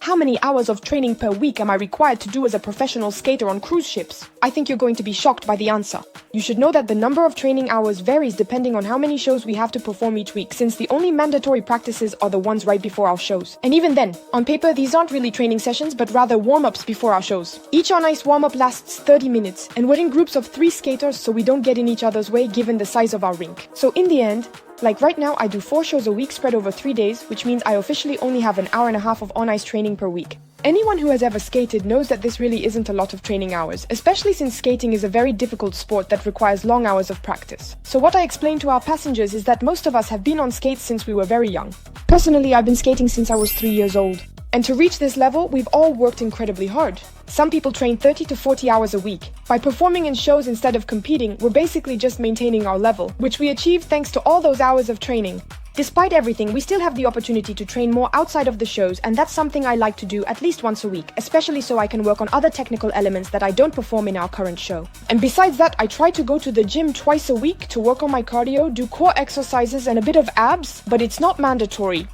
How many hours of training per week am I required to do as a professional skater on cruise ships? I think you're going to be shocked by the answer. You should know that the number of training hours varies depending on how many shows we have to perform each week, since the only mandatory practices are the ones right before our shows. And even then, on paper, these aren't really training sessions, but rather warm-ups before our shows. Each on-ice warm-up lasts 30 minutes, and we're in groups of 3 skaters so we don't get in each other's way given the size of our rink. So in the end, like right now, I do 4 shows a week spread over 3 days, which means I officially only have an hour and a half of on-ice training per week. Anyone who has ever skated knows that this really isn't a lot of training hours, especially since skating is a very difficult sport that requires long hours of practice. So what I explain to our passengers is that most of us have been on skates since we were very young. Personally, I've been skating since I was 3 years old. And to reach this level, we've all worked incredibly hard. Some people train 30 to 40 hours a week. By performing in shows instead of competing, we're basically just maintaining our level, which we achieve thanks to all those hours of training. Despite everything, we still have the opportunity to train more outside of the shows, and that's something I like to do at least once a week, especially so I can work on other technical elements that I don't perform in our current show. And besides that, I try to go to the gym twice a week to work on my cardio, do core exercises and a bit of abs, but it's not mandatory.